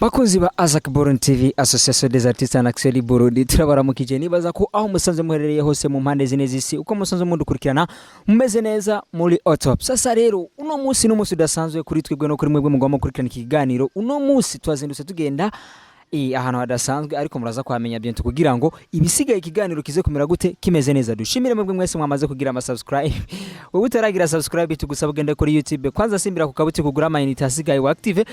Bakunzi ba Azak Boron TV Association des Artistes en Action Burundi turabaramukije nibaza ko aho musanze muherereye hose mu mpande zine z'isi uko musanze mundukurikirana mumeze neza muri Otop. Sasa rero uno munsi n'umunsi udasanzwe kuri twebwe no kuri mwebwe mugomba kurikirana ikiganiro. Uno munsi twazindutse tugenda ahantu hadasanzwe ariko muraza kwamenya byento kugira ngo ibisigaye ikiganiro kize kumera gute kimeze neza. Dushimire mwebwe mwese mwamaze kugira ama subscribe. Wowe utaragira subscribe tugusaba ugende kuri YouTube kwanza simbira ku kabuti kugura amayinite asigaye wa active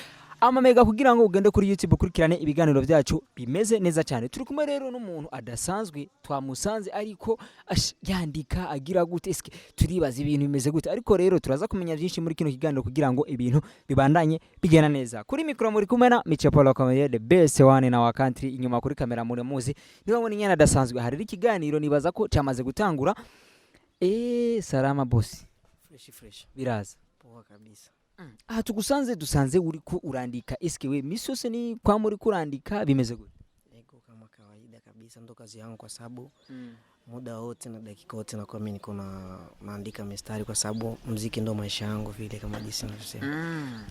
amamega kugira ngo ugende kuri YouTube ukurikirane ibiganiro byacu bimeze neza cyane. Turi kumwe rero n'umuntu adasanzwe twamusanze ariko yandika agira gute eske turibaza ibintu bimeze gute ariko rero turaza kumenya byinshi muri kino kiganiro kugira ngo ibintu bibandanye bigena neza. Kuri micro muri kumena Michapolo Comedy the best one na wa country, inyuma kuri kamera muri muzi niba muri nyana adasanzwe hari ikiganiro nibaza ko cyamaze gutangura. Salama boss fresh biraza poa kabisa. Aha tugusanze dusanze uri ko urandika eske we misose ni kwa muri kurandika bimeze gute? Niko kama kawaida kabisa, ndo kazi yangu kwa sababu muda wote na dakika wote na kwa mimi niko naandika mistari kwa sababu muziki ndo maisha yangu vile kama jinsi ninavyosema.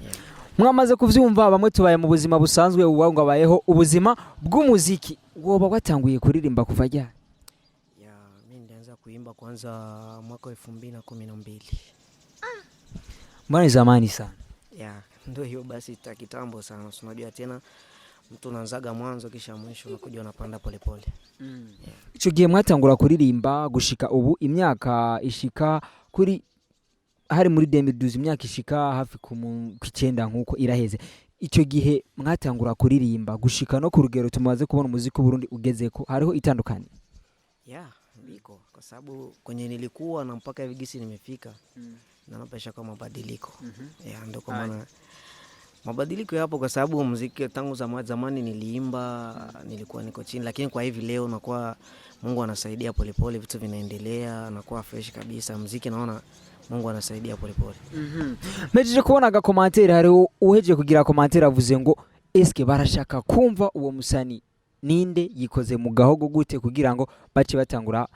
Mwamaze kuvyumva bamwe tubaye mu buzima busanzwe uwangu abayeho ubuzima bw'umuziki. Woba watanguye kuririmba kuva ryari? Mimi nilianza kuimba kwanza mwaka 2012. Mbona zamani sana? Ndio hiyo basi kitambo sana. Unajua tena mtu anaanzaga mwanzo kisha mwisho unakuja unapanda pole pole. Ico gihe mwatangura kuririmba gushika ubu imyaka ishika kuri hari muri 2012 imyaka ishika hafi ku 9 nkuko iraheze. Ico gihe mwatangura kuririmba gushika no ku rugero tumaze kubona umuziki Burundi ugezeko hariho itandukanye. Biko kwa sababu kwenye nilikuwa na mpaka hivi gisi nimefika na napesha kwa mabadiliko. Ndio kwa maana mabadiliko yapo kwa sababu muziki tangu zamani niliimba nilikuwa niko chini, lakini kwa hivi leo nakuwa Mungu anasaidia polepole vitu vinaendelea nakuwa fresh kabisa. Muziki naona Mungu anasaidia polepole. Mejeje kubona ga commentaire hari uheje kugira commentaire avuze ngo eske barashaka kumva uwo musani ninde yikoze mu gahogo gute kugira ngo bace batangura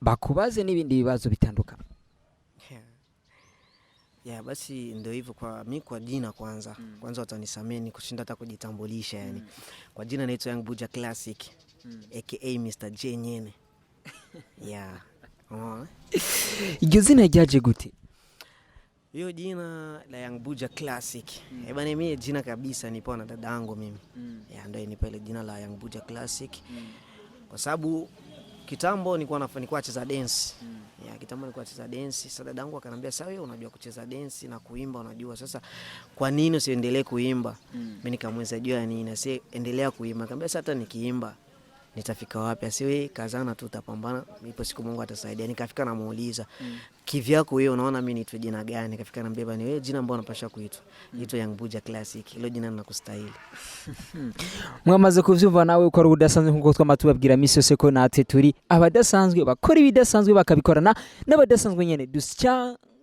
bakubaze n'ibindi bibazo bitandukana. Basi ndio hivyo kwa mimi kwa jina kwanza watanisameni kushinda hata kujitambulisha yani. Kwa jina naitwa BUJA CLASSIC aka Mr. J nyene. Iryo zina ryaje gute? Hiyo jina la BUJA CLASSIC bana mimi jina kabisa nipo na dadangu mimi. Ndio nipo ile jina la BUJA CLASSIC kwa sababu kitambo nilikuwa nacheza dance. Kitambo nilikuwa nacheza dance. Sasa dadangu akaniambia sasa wewe unajua kucheza dance na kuimba unajua. Sasa kwa nini usiendelee kuimba? Mimi nikamweza jua nini sasa endelea kuimba. Akaniambia sasa hata nikiimba nitafika wapi? Asiwe kazana tu utapambana. Ipo siku Mungu atasaidia. Nikafika namuuliza kivyako wewe unaona mimi niitwe jina gani? Nikafika naambia bani wewe jina ambalo unapaswa kuitwa itwa BUJA CLASSIC. Hilo jina linakustahili. Mwamaze kuvyumva nawe uko ari udasanzwe nkuko twamatubabwira misi yose ko natwe turi abadasanzwe bakora ibidasanzwe bakabikorana n'abadasanzwe nyene.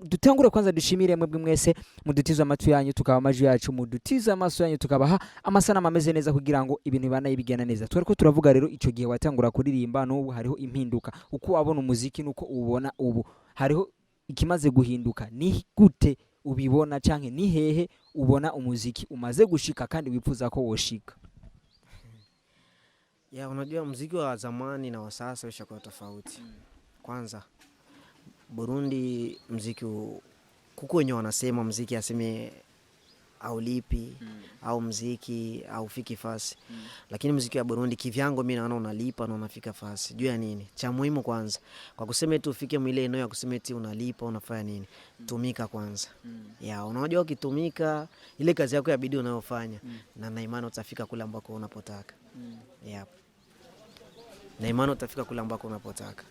Dutangura kwanza dushimire mwebwe mwese mudutiza amatu yanyu tukaba amajwi yacu mudutiza amaso yanyu tukabaha amasana ameze neza kugira ngo ibintu bana ibigena neza. Twariko turavuga rero ico gihe watangura kuririmba n'ubu hariho impinduka uko wabona umuziki nuko ubona ubu hariho ikimaze guhinduka. Ni gute ubibona canke ni hehe ubona umuziki umaze gushika kandi wifuza ko woshika? Unajua muziki wa zamani na wa sasa ushakuwa tofauti. Kwanza Burundi muziki kuko wenye wanasema muziki aseme aulipi au muziki au fiki fasi. Lakini muziki wa Burundi kivyango mimi naona unalipa na unafika fasi. Juu ya nini? Cha muhimu kwanza kwa kusema eti ufike mwile eneo ya kusema eti unalipa unafanya nini? Tumika kwanza. Unajua ukitumika ile kazi yako ya bidii unayofanya na imani utafika kule ambako unapotaka. Na imani utafika kule ambako unapotaka.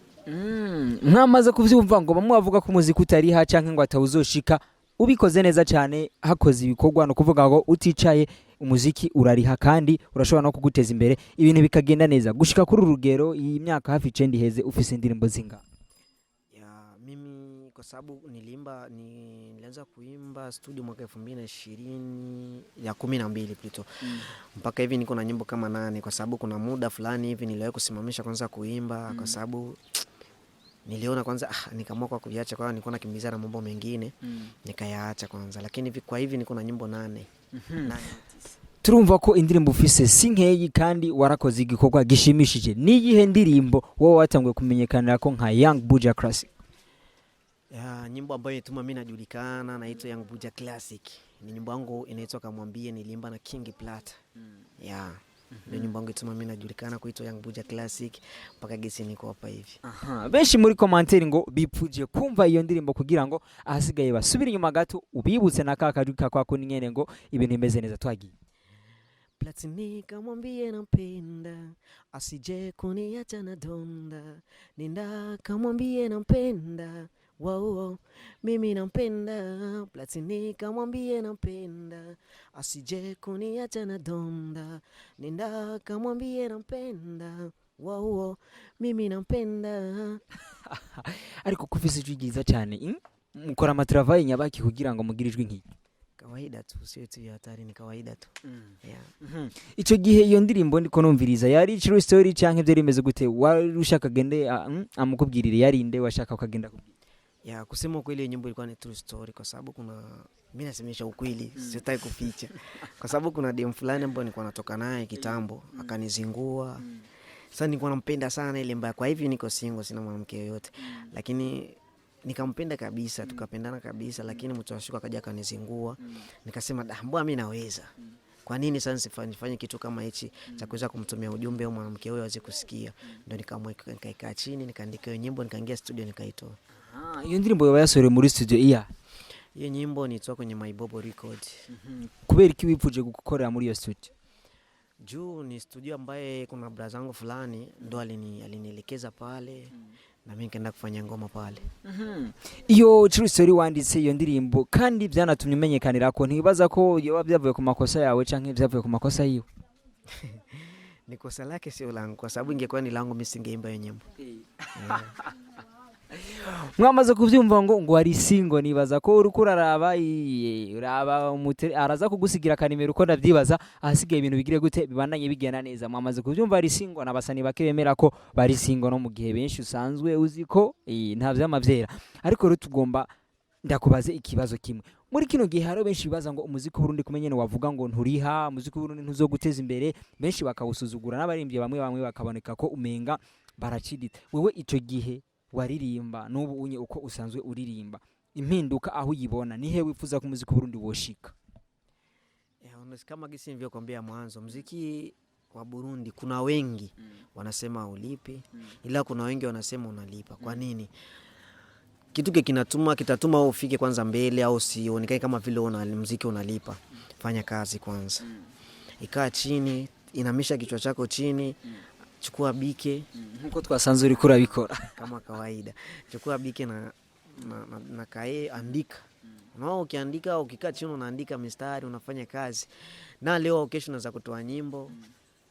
Mwamaze kuvyumva ngo bamwe bavuga ko umuziki utari ha canke ngo atawuzoshika ubikoze neza cyane hakoze ibikorwa no kuvuga ngo uticaye umuziki urariha kandi urashobora no kuguteza imbere ibintu bikagenda neza gushika kuri urugero iyi myaka hafi 9 heze ufise indirimbo zinga. Mimi kwa sababu nilianza kuimba studio mwaka 2020 ya 12 plutôt. Mpaka hivi niko na nyimbo kama 8 kwa sababu kuna muda fulani hivi niliwahi kusimamisha kwanza kuimba kwa sababu niliona kwanza nikaamua kwa kuviacha kwa nilikuwa nakimbiza na mambo mengine nikayaacha kwanza, lakini kwa hivi niko na nyimbo 8. turumva ko indirimbo ufise sinkeyi kandi warakoze igikorwa gishimishije. Niyihe ndirimbo wowe watanguye kumenyekanira ko nka Young Buja Classic? Ya, nyimbo ambayo ituma mimi najulikana naitwa Young Buja Classic. Ni nyimbo yangu inaitwa Kamwambie, nilimba na King Plata. Ya. Ndio nyimbo yangu ituma mimi najulikana kuitwa Young Buja Classic mpaka gesi niko hapa hivi. Benshi muri commentaire ngo bipfuje kumva iyo ndirimbo kugira ngo ahasigaye basubira inyuma gato ubibutse nakakajuka kwako nyene ngo ibintu bimeze neza twagiye. Platini kamwambie nampenda, asije kuniacha na donda. Nenda kamwambie nampenda, wao mimi nampenda. Platini kamwambie nampenda, asije kuniacha na donda. Nenda kamwambie nampenda, wao mimi nampenda. Ariko kufise ijwi ryiza cyane. Mukora amatravail nyabaki kugira ngo mugire ijwi nk'iki? Kawaida tu, sio tu hatari, ni kawaida tu. Yeah. Ico gihe iyo ndirimbo ndiko numviriza yari true story canke byo rimeze gute? Warushaka gende amukubwirire yari inde washaka ukagenda kubwira? Ya, kusema kweli nyimbo ilikuwa ni true story kwa sababu kuna mimi nasemesha ukweli, sitaki kuficha. Kwa sababu kuna dem fulani ambaye nilikuwa natoka naye kitambo, akanizingua. Sasa nilikuwa nampenda sana ile mbaya. Kwa hivyo niko single, sina mwanamke yoyote. Lakini nikampenda kabisa, tukapendana kabisa, lakini mtu ashuka akaja akanizingua. Nikasema mbona mimi naweza? Kwa nini sasa nifanye kitu kama hichi cha kuweza kumtumia ujumbe au mwanamke huyo aweze kusikia? Ndio nikamweka nikaikaa chini, nikaandika hiyo nyimbo, nikaingia studio nikaitoa. Iyo ndirimbo yawe yasohore muri studio iya. Hiyo nyimbo nitoa kwenye My Bobo Record. Kubera iki wipfuje gukorera muri iyo studio? Juu ni studio ambaye kuna brother wangu fulani ndo alinielekeza pale. Na mimi nikaenda kufanya ngoma pale. Iyo true story wanditse iyo ndirimbo kandi byanatumye umenyekanira ko ntibaza ko yoba byavuye ku makosa yawe canke byavuye ku makosa yiwe? Ni kosa lake sio langu, kwa sababu ingekuwa ni langu mimi singeimba hiyo nyimbo. Mwamaze kuvyumva ngo ari single, nibaza ko uri kuraraba uraba umutwe araza kugusigira kanimero uko ndavyibaza ahasigaye ibintu bigire gute bibandanye bigena neza. Mwamaze kuvyumva ari single, nabasani bake bemera ko bari single no mu gihe benshi usanzwe uziko nta vyamavyera. Ariko rero tugomba ndakubaze ikibazo kimwe. Muri kino gihe haro benshi bibaza ngo umuziki w'Uburundi kumenyene wavuga ngo nturiha, umuziki w'Uburundi ntuzoguteza imbere, benshi bakawusuzugura n'abarimbye bamwe bakaboneka ko umenga baracidita. Wewe ico gihe waririmba n'ubu unye uko usanzwe uririmba, impinduka aho uyibona nihe wifuza ko umuziki w'Uburundi woshika? Kama gisi nilivyokuambia mwanzo, muziki wa Burundi kuna wengi wanasema ulipi, ila kuna wengi wanasema unalipa. Kwa nini? Kitu kitatuma ufike kwanza mbele au usionekane kama vile muziki unalipa. Fanya kazi kwanza. Ikaa chini, inamisha kichwa chako chini. Chukua bike nkuko twasanzwe uri kurabikora kama kawaida. Chukua bike na kae, andika. Unao ukiandika, ukikaa chini unaandika mistari, unafanya kazi. Na leo kesho unaweza kutoa nyimbo.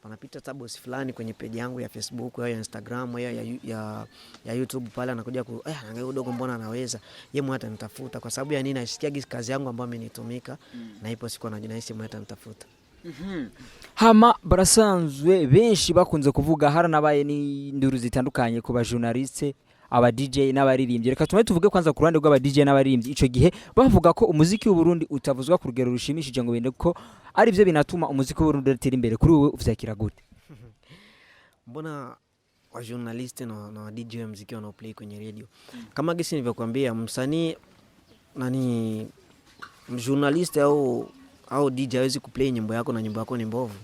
Panapita tabos fulani kwenye page yangu ya Facebook au ya Instagram au ya YouTube pale, anakuja angalia udogo mbona anaweza. Yeye hata nitafuta kwa sababu ya nini? Nasikia kazi yangu ambayo amenitumika na ipo siku anajinahisi hata nitafuta. Hama barasanzwe benshi bakunze kuvuga haranabaye ni nduru zitandukanye ku ba journaliste, aba DJ n'abaririmbyi. Reka tuvuge kwanza ku ruhande rw'aba DJ n'abaririmbyi. Ico gihe bavuga ko umuziki w'Uburundi utavuzwa ku rugero rushimishije ngo bende ko ari byo binatuma umuziki w'Uburundi utera imbere. Kuri wowe uvyakira gute? Mbona wa journaliste na DJ wa muziki wanao play kwenye radio? Kama gisi nilivyokuambia, msanii nani journaliste au DJ hawezi kuplay nyimbo yako na nyimbo yako ni mbovu.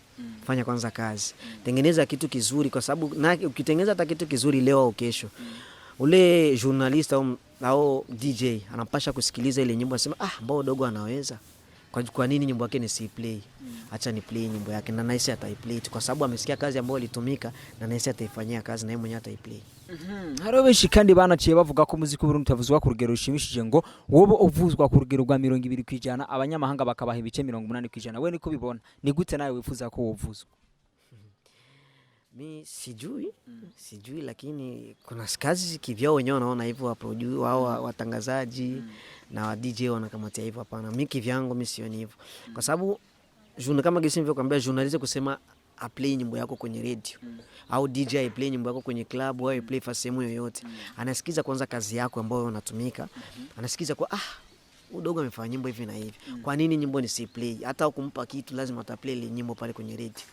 Fanya kwanza kazi. Tengeneza kitu kizuri, kwa sababu ukitengeneza hata kitu kizuri leo au kesho, ule journalist au DJ anapasha kusikiliza ile nyimbo asema mbona dogo anaweza. Kwa nini nyimbo yake nisiplay? Acha ni play nyimbo yake, na naisi ataiplay kwa sababu amesikia kazi ambayo ilitumika, na naisi ataifanyia kazi na yeye mwenyewe ataiplay. Haro benshi kandi banaciye bavuga ko umuziki w'Uburundi utavuzwa ku rugero rushimishije ngo wobo uvuzwa ku rugero rwa 20% abanyamahanga bakabaha ibice 80%. We niko bibona? Ni gute nawe wifuza ko wovuzwa? Mi sijui lakini kuna kazi kivyao wenyewe wanaona hivyo, wa producer wao watangazaji na wa DJ wanakamatia hivyo. Hapana, mimi kivyangu mimi sioni hivyo. Kwa sababu kama gisi nilivyokuambia, journalist kusema play nyimbo yako kwenye radio au DJ play nyimbo yako kwenye club au play fa sehemu yoyote, anasikiza kwanza kazi yako ambayo unatumika. Anasikiza kwa udogo amefanya nyimbo hivi na hivi. Kwa nini nyimbo ni si play? Hata ukumpa kitu lazima utaplay ile nyimbo pale kwenye radio.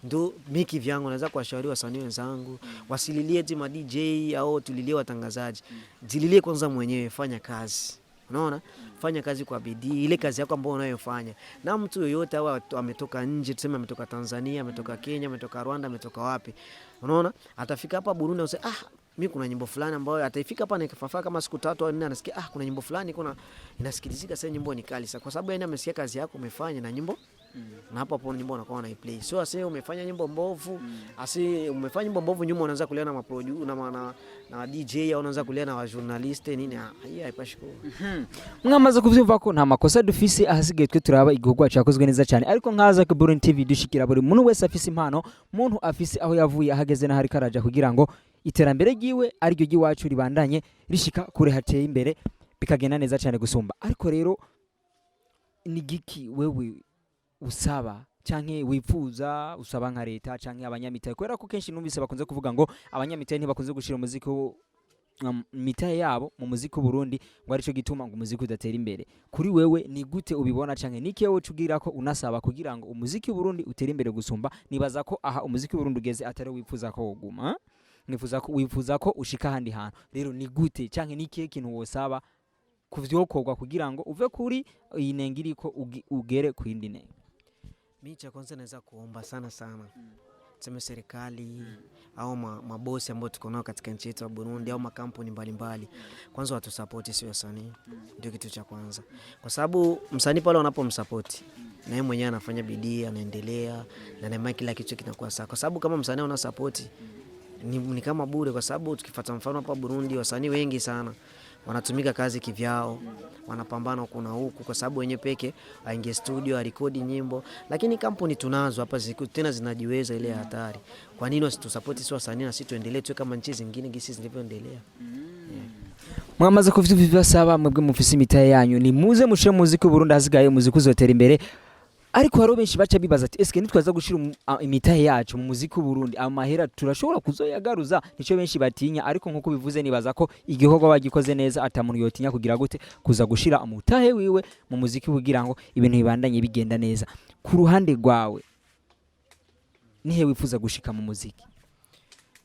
Ndio miki vyangu naweza kuwashauri wasanii wenzangu wasililie eti ma DJ au tulilie watangazaji. Jililie kwanza mwenyewe, fanya kazi. Unaona? Fanya kazi kwa bidii, ile kazi yako ambayo unayofanya. Na mtu yoyote au ametoka nje, tuseme ametoka Tanzania, ametoka Kenya, ametoka Rwanda, ametoka wapi. Unaona? Atafika hapa Burundi useme mimi kuna nyimbo fulani ambayo ataifika hapa na ikafafaa kama siku 3 au 4 anasikia kuna nyimbo fulani inasikilizika sasa, nyimbo ni kali sana kwa sababu yani amesikia kazi yako umefanya na nyimbo na hapo nyimbo unakuwa unaiplay. So ase umefanya nyimbo mbovu, umefanya nyimbo mbovu nyuma unaanza kulia na maproducer na DJ au unaanza kulia na wa journalist nini, hii haipashi ko. Mwamaze kuvyumva ko nta makosa dufise ahasigaye twe turaba igihogwa cyakozwe neza cyane, ariko nkaza ku Burundi TV dushikira buri muntu wese afise impano, muntu afise aho yavuye ahageze na hari karaja kugira ngo iterambere giwe ari ryo giwacu ribandanye rishika kure hateye imbere bikagenda neza cyane gusumba. Ariko rero ni giki wewe usaba canke wifuza usaba nka leta canke abanyamitahe, kwera ko kenshi numvise bakunze kuvuga ngo abanyamitahe ntibakunze gushira umuziki mitahe yabo mu muziki Burundi ngo arico gituma ngo umuziki udatera imbere. Kuri wewe ni gute ubibona canke niki yewe cugira ko unasaba kugira ngo umuziki Burundi utere imbere gusumba? Nibaza ko aha umuziki Burundi ugeze atari wifuza ko woguma, wifuza ko ushika handi hantu. Rero ni gute canke niki kintu wosaba kuvyokorwa kugira ngo uve kuri iyi nengiri ko ugere ku yindi nenge? Mimi cha kwanza naweza kuomba sana tuseme serikali au mabosi ambao tuko nao katika nchi yetu ya Burundi au makampuni mbalimbali, kwanza watu support sio wasanii. Ndio kitu cha kwanza, kwa sababu msanii pale wanapomsupport na yeye mwenyewe anafanya bidii, anaendelea na na kila kitu kinakuwa sawa, kwa sababu kama msanii una support ni kama bure, kwa sababu tukifuata mfano hapa Burundi wasanii wengi sana wanatumika kazi kivyao, wanapambana kuna huku kwa sababu wenyewe peke aingie studio arekodi nyimbo, lakini kampuni tunazo hapa ziku tena zinajiweza ile hatari. Kwa nini wasitusupport sio wasanii na sisi tuendelee tu kama nchi zingine gisi zilivyoendelea? Mwamaze kuvyumva saba mwebwe mufise imitahe yanyu, ni muze mushire muziki Burundi hazigaye muziki uzotera imbere. Ariko haro benshi baca bibaza ati eske nitwaza gushira imitahe yacu mu muziki Burundi amahera turashobora kuzoyagaruza? Nico benshi batinya, ariko nkuko bivuze nibaza ko igihogwa bagikoze neza atamuntu yotinya kugira gute kuza gushira umutahe wiwe mu muziki kugira ngo ibintu bibandanye bigenda neza. Ku ruhande rwawe nihe wifuza gushika mu muziki?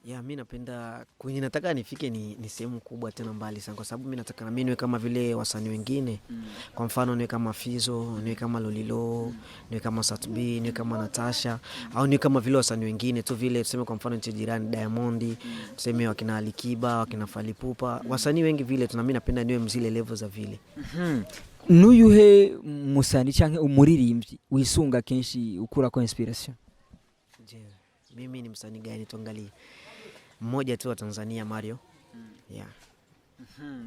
Mimi napenda kwenye nataka nifike ni sehemu kubwa tena mbali sana, kwa sababu mimi nataka na mimi niwe kama vile wasanii wengine. Kwa mfano niwe kama Fizo, niwe kama Lolilo, niwe kama Satbi, niwe kama Natasha, au niwe kama vile wasanii wengine tu vile tuseme kwa mfano nchi jirani Diamond, tuseme wakina Alikiba, wakina Falipupa, wasanii wengi vile mimi napenda niwe mzile level za vile. Nuyuhe musani canke umuririmbyi wisunga kenshi ukura ko inspiration? Mimi ni msanii gani tuangalie? Mmoja tu wa Tanzania, Mario.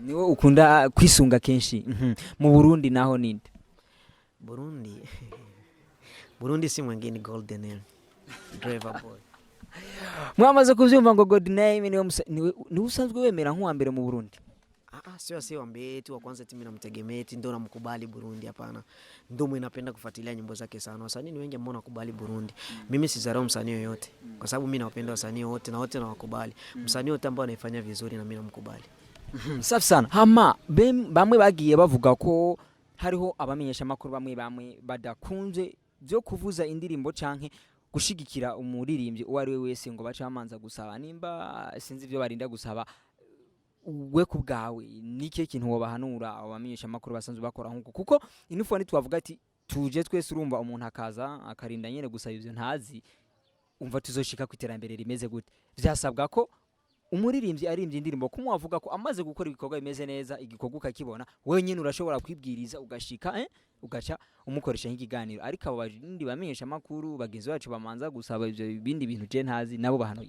Niwe ukunda kwisunga kenshi. Mu Burundi naho ninde? Burundi si mwingine Golden Name, Driver Boy. Mwamaze kuvyumva ngo Golden Name ni usanzwe wemera nkuwa mbere mu Burundi? Sio wambie tu wa kwanza mimi namtegemea ndio namkubali Burundi, hapana. Ndio mimi napenda kufuatilia nyimbo zake sana. Wasanii wengi ambao nakubali Burundi. Mimi sizarau msanii yoyote, kwa sababu mimi nawapenda wasanii wote na wote nawakubali. Msanii wote ambao anaifanya vizuri na mimi namkubali. Safi sana. Hama bamwe bagiye bavuga ko hariho abamenyesha amakuru bamwe badakunze byo kuvuza indirimbo canke gushigikira umuririmbyi uwo ari we wese ngo baca amanza gusaba, nimba sinzi byo barinda gusaba. We kubgawe nike kintu wobahanura abamenyesha amakuru basanzwe bakora nkuko? Kuko inufo ni twavuga ati tuje twese urumva umuntu akaza akarinda nyene gusaba ivyo ntazi, umva tuzoshika ku iterambere rimeze gute? Vyasabwa ko umuririmbyi arimbye indirimbo kumwavuga ko amaze gukora ibikorwa bimeze neza, igikorwa ukakibona wewe nyene urashobora kwibwiriza ugashika ugaca umukoresha nk'ikiganiro. Ariko abo bandi bamenyesha amakuru bagenzi bacu bamanza gusaba ivyo bindi bintu je ntazi, nabo bahano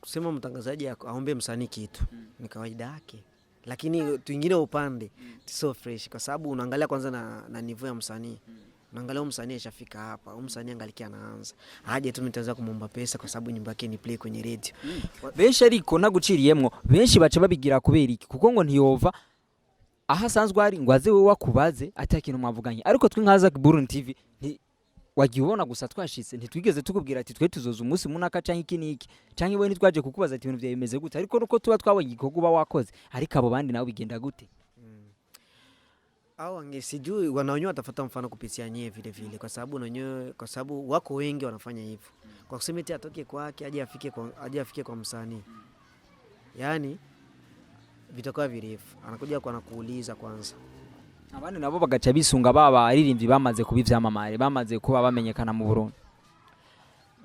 kusema mtangazaji aombe msanii kitu ni kawaida yake, lakini tuingine upande sio fresh, kwa sababu unaangalia kwanza na niveau ya msanii. Unaangalia msanii ashafika hapa, msanii angalikia anaanza aje tu mtaanza kumomba pesa kwa sababu nyimbo yake ni play kwenye radio. Benshi ariko naguciriyemwo benshi baca babigira kubera iki? Kuko ngo ntiyova aha sanzwe ari ngo aze we wakubaze atakintu mwavuganye. Ariko twe nkaza Burundi TV wagibona gusa twashitse ntitwigeze tukubwira ati twe tuzoza umunsi munaka canke iki niki canke we ntitwaje kukubaza ati ibintu byaye bimeze gute. Ariko nuko tuba twabonye igikorwa uba wakoze, ariko abo bandi nawe bigenda gute? au sijui wanaonyoa watafuta mfano kupitia nyewe vile vile, kwa sababu wako wengi wanafanya hivyo. Kwa kusema eti atoke kwake aje afike kwa msanii. Yaani vitakuwa virefu. Anakuja kwa nakuuliza kwanza. Abandi nabo bagaca bisunga baba aririmbyi bamaze kubivyamamare, bamaze kuba bamenyekana mu Burundi.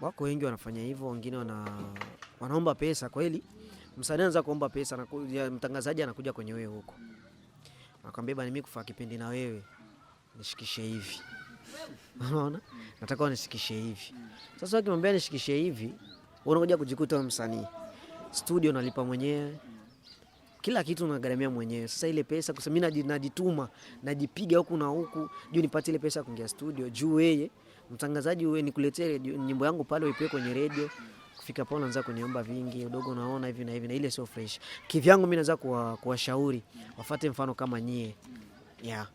Wako wengi wanafanya hivyo, wengine wanaomba pesa kweli. Msanii anaanza kuomba pesa, mtangazaji anakuja kwenye wewe huko. Anakuambia bana, mimi kufanya kipindi na wewe nishikishe hivi. Unaona? Nataka unishikishe hivi. Sasa ukimwambia nishikishe hivi, unakuja kujikuta msanii. Studio nalipa mwenyewe. Kila kitu unagharamia mwenyewe. Sasa ile pesa kwa sababu mimi najituma, najipiga huku na huku, juu nipate ile pesa kuingia studio. Juu wewe mtangazaji, wewe nikuletee nyimbo yangu pale uipe kwenye radio. Kufika pale unaanza kuniomba vingi, udogo unaona hivi na hivi, na ile sio fresh. Kivyangu mimi naanza kuwashauri wafuate mfano kama nyie. Yeah.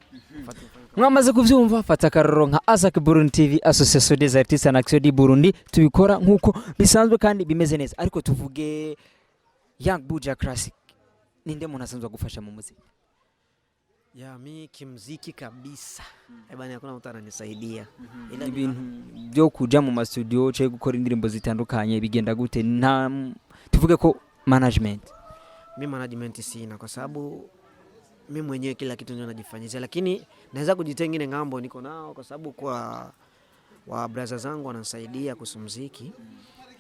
Mwamaze kuvyumva, fata karoro nka Azak Burundi TV, Association des Artistes en Action du Burundi, tubikora nkuko bisanzwe kandi bimeze neza. Ariko tuvuge Young Buja Classic, ninde muntu asanzwe gufasha mu muziki? Ya mimi kimuziki kabisa. Bana hakuna mtu ananisaidia. Ila ibintu byo kuja mu studio cyo gukora indirimbo zitandukanye bigenda gute? Nta tuvuge ko management. Mimi management sina, kwa sababu mimi mwenyewe kila kitu ndio najifanyia, lakini naweza kujitengine ngambo niko nao, kwa sababu kwa wa brothers zangu wananisaidia kusumziki.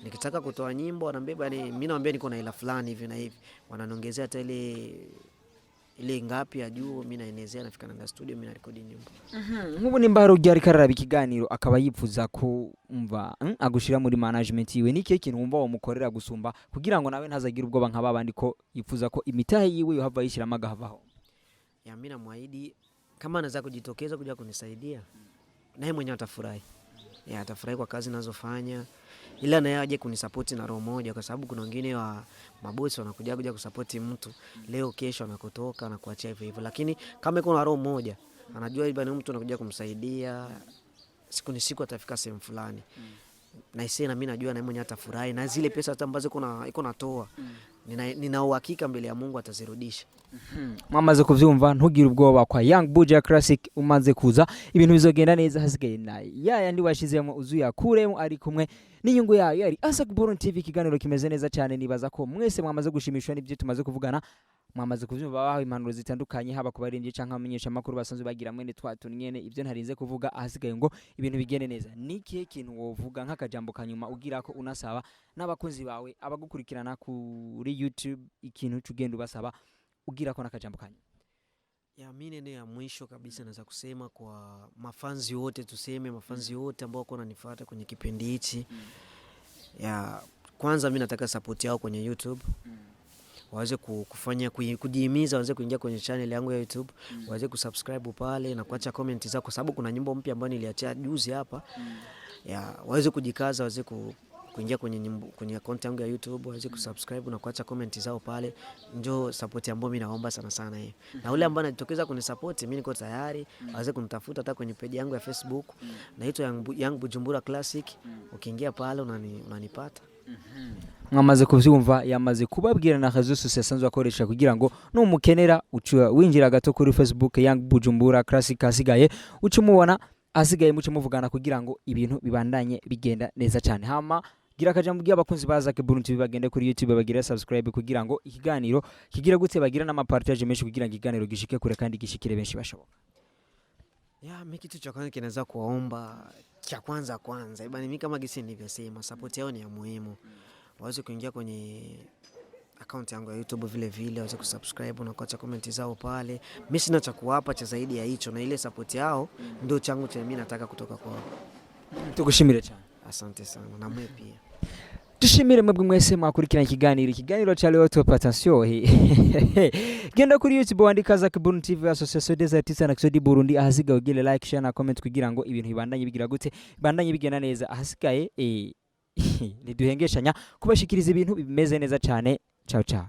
Nikitaka kutoa nyimbo wanambeba, mimi naambia niko na ila fulani hivi na hivi, wananiongezea hata ile ngapi ya juu, mimi naenezea, nafika na studio, mimi narekodi nyimbo. Nk'ubu nimba hari ugiye karara ikiganiro akaba yifuza ko umva agushira muri management yiwe, ni keke numva wamukorera gusumba kugira ngo nawe ntazagira ubwoba nka babandi ko yifuza ko imitahe yiwe yohava yishira magahavaho. Ya mimi namwahidi kama anaweza kujitokeza kuja kunisaidia, naye mwenyewe atafurahi. Ya atafurahi kwa kazi ninazofanya, ila naye aje kunisupport na roho moja, kwa sababu kuna wengine wa mabosi wanakuja kusupport mtu leo kesho anakotoka na kuachia hivyo. Lakini kama iko na roho moja, anajua hivi bana mtu anakuja kumsaidia, siku atafika sehemu fulani. Na hisi na mimi najua na mwenyewe atafurahi, na zile pesa ambazo iko natoa nina uhakika mbele ya Mungu atazirudisha. Mwamaze kuvyumva, ntugire ubwoba kwa Young Buja Classic, umaze kuza ibintu bizogenda neza. Hasigaye naye yandi washizemo uzuya kuremo ari kumwe n'inyungu yayo yari Azak Burundi TV. Ikiganiro kimeze neza cyane, nibaza ko mwese mwamaze gushimishwa n'ibyo tumaze kuvugana. Mwamaze kuvyumva baho impanuro zitandukanye, haba kubarimbye canka amenyesha amakuru basanzwe bagira mwene twatu nyene ibyo ntarinze kuvuga. Ahasigaye ngo ibintu bigende neza. Niki kintu wovuga nk'akajambo kanyuma ugira ko unasaba n'abakunzi bawe abagukurikirana kuri YouTube, ikintu cugenda ubasaba ugira ko nakajambo kanyuma? Ya mimi nene ya mwisho kabisa naweza kusema kwa mafanzi wote, tuseme mafanzi wote ambao wako wananifuata kwenye kipindi hichi. Ya kwanza mimi nataka support yao kwenye YouTube. Waweze kufanya kujihimiza, waweze kuingia kwenye channel yangu ya YouTube, waweze kusubscribe pale na kuacha comment zao, kwa sababu kuna nyimbo mpya ambayo niliachia juzi hapa. Ya waweze kujikaza, waweze kuingia kwenye account yangu ya YouTube, waweze kusubscribe na kuacha comment zao pale. Njoo support ambayo mimi naomba sana hiyo. Na ule ambaye anajitokeza kunisupport, mimi niko tayari, waweze kunitafuta hata kwenye page yangu ya Facebook. Naitwa Young Bujumbura Classic. Ukiingia pale unanipata. Mwamaze kuvyumva, yamaze kubabwira na rezo sociasanzwe akoresha kugira ngo numukenera ucwa winjira gato kuri Facebook Young Bujumbura Classic. Asigaye ucumubona, asigaye muce muvugana kugira ngo ibintu bibandanye bigenda neza cyane. Hama gira akajambo by'abakunzi ba Azak Burundi TV bagende kuri YouTube, bagira subscribe kugira ngo ikiganiro kigira gutse, bagira na partage menshi kugira ngo ikiganiro gishike kure kandi gishikire benshi bashoboka. Ya mimi kitu cha kwanza kinaweza kuwaomba, cha kwanza ibani mimi kama gisi nilivyosema, support yao ni ya muhimu. Waweze kuingia kwenye account yangu ya YouTube vile waweze kusubscribe na kuacha comment zao pale. Mimi sina cha kuwapa cha zaidi ya hicho, na ile support yao ndio changu cha mimi nataka kutoka kwao. Tukushimire cyane. Asante sana na mwe pia. Tushimire mwebwe mwese mwakurikirana ikiganiro cha leo top attention. Genda kuri YouTube wandika Azak Burundi TV, Association des Artistes en Action du Burundi. Ahasigaye ugire like, share na comment kugira ngo ibintu bibandanye bigira gute, bibandanye bigenda neza. Ahasigaye niduhengeshanya kubashikiriza ibintu bimeze neza cyane. Ciao ciao.